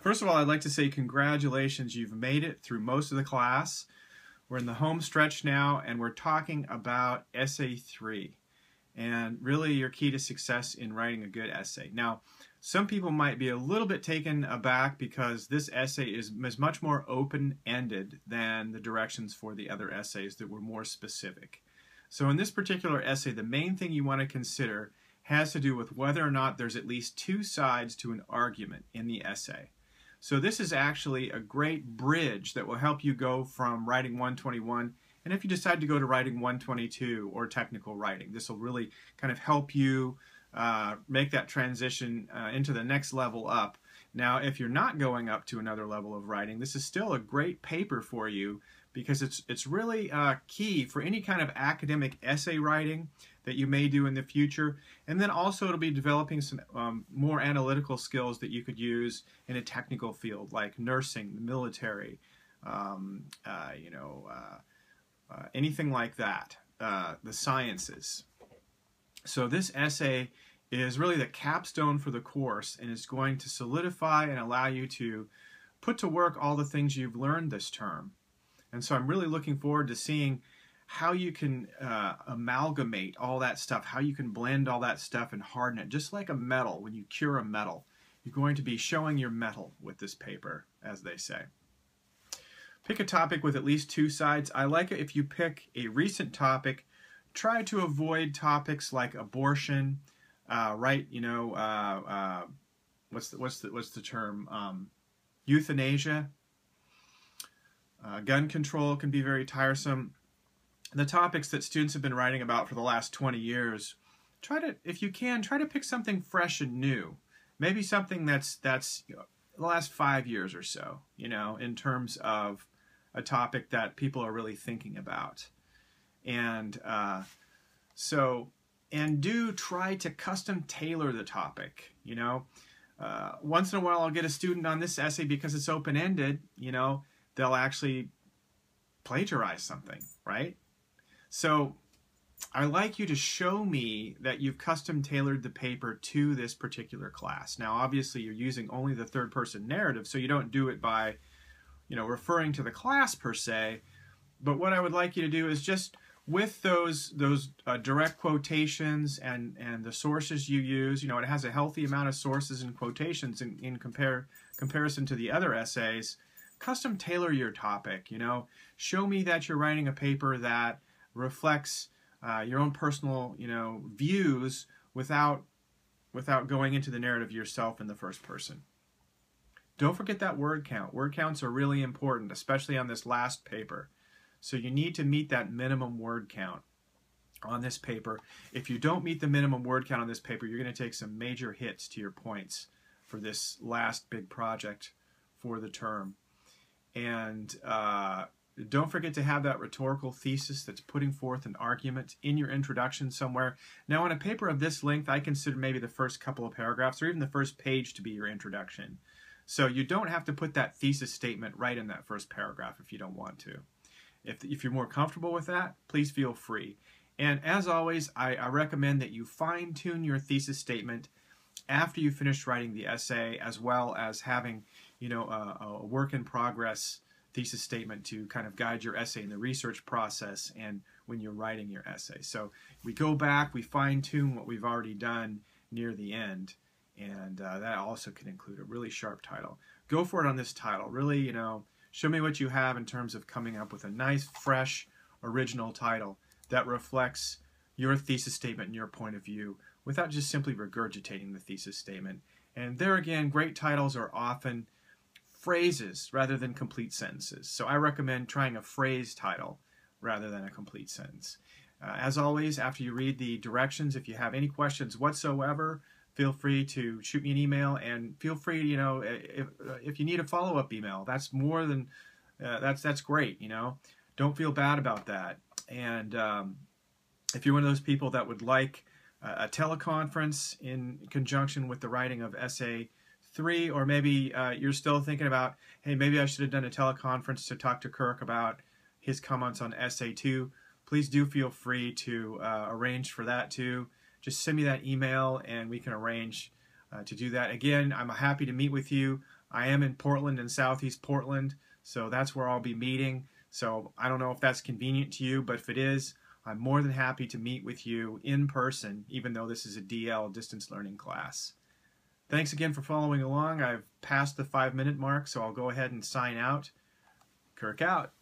First of all, I'd like to say congratulations. You've made it through most of the class. We're in the home stretch now, and we're talking about Essay 3 and really your key to success in writing a good essay. Now, some people might be a little bit taken aback because this essay is much more open-ended than the directions for the other essays that were more specific. So in this particular essay, the main thing you want to consider has to do with whether or not there's at least two sides to an argument in the essay. So this is actually a great bridge that will help you go from writing 121, and if you decide to go to writing 122 or technical writing, this will really kind of help you make that transition into the next level up. Now, if you're not going up to another level of writing, this is still a great paper for you because it's really key for any kind of academic essay writing that you may do in the future. And then also it'll be developing some more analytical skills that you could use in a technical field like nursing, the military, anything like that, the sciences. So this essay is really the capstone for the course, and it's going to solidify and allow you to put to work all the things you've learned this term. And so I'm really looking forward to seeing how you can amalgamate all that stuff, how you can blend all that stuff and harden it. Just like a metal, when you cure a metal, you're going to be showing your metal with this paper, as they say. Pick a topic with at least two sides. I like it if you pick a recent topic. Try to avoid topics like abortion, what's the term? Euthanasia. Gun control can be very tiresome. The topics that students have been writing about for the last 20 years, if you can, try to pick something fresh and new. Maybe something that's the last 5 years or so, in terms of a topic that people are really thinking about. And do try to custom tailor the topic, Once in a while I'll get a student on this essay because it's open-ended, they'll actually plagiarize something, right? So I like you to show me that you've custom tailored the paper to this particular class. Now, obviously, you're using only the third-person narrative, so you don't do it by, referring to the class per se. But what I would like you to do is just with those direct quotations and the sources you use, it has a healthy amount of sources and quotations in comparison to the other essays. Custom tailor your topic, Show me that you're writing a paper that reflects your own personal, views without going into the narrative yourself in the first person. Don't forget that word count. Word counts are really important, especially on this last paper. So you need to meet that minimum word count on this paper. If you don't meet the minimum word count on this paper, you're going to take some major hits to your points for this last big project for the term. And don't forget to have that rhetorical thesis that's putting forth an argument in your introduction somewhere. Now, on a paper of this length, I consider maybe the first couple of paragraphs or even the first page to be your introduction. So you don't have to put that thesis statement right in that first paragraph if you don't want to. If you're more comfortable with that, please feel free. And as always, I recommend that you fine-tune your thesis statement after you finish writing the essay, as well as having a work-in-progress thesis statement to kind of guide your essay in the research process and when you're writing your essay. So we go back, we fine-tune what we've already done near the end, and that also can include a really sharp title. Go for it on this title. Really, show me what you have in terms of coming up with a nice, fresh, original title that reflects your thesis statement and your point of view without just simply regurgitating the thesis statement. And there again, great titles are often phrases rather than complete sentences. So I recommend trying a phrase title rather than a complete sentence. As always, after you read the directions, if you have any questions whatsoever, feel free to shoot me an email, and feel free, if you need a follow-up email, that's more than, that's great, Don't feel bad about that. And if you're one of those people that would like a teleconference in conjunction with the writing of Essay 3, or maybe you're still thinking about, hey, maybe I should have done a teleconference to talk to Kirk about his comments on Essay 2, please do feel free to arrange for that too. Just send me that email and we can arrange to do that. Again, I'm happy to meet with you I am in Portland and Southeast Portland, so that's where I'll be meeting. So I don't know if that's convenient to you, but if it is, I'm more than happy to meet with you in person, even though this is a DL, distance learning class. Thanks again for following along. I've passed the 5-minute mark, so I'll go ahead and sign out. Kirk out.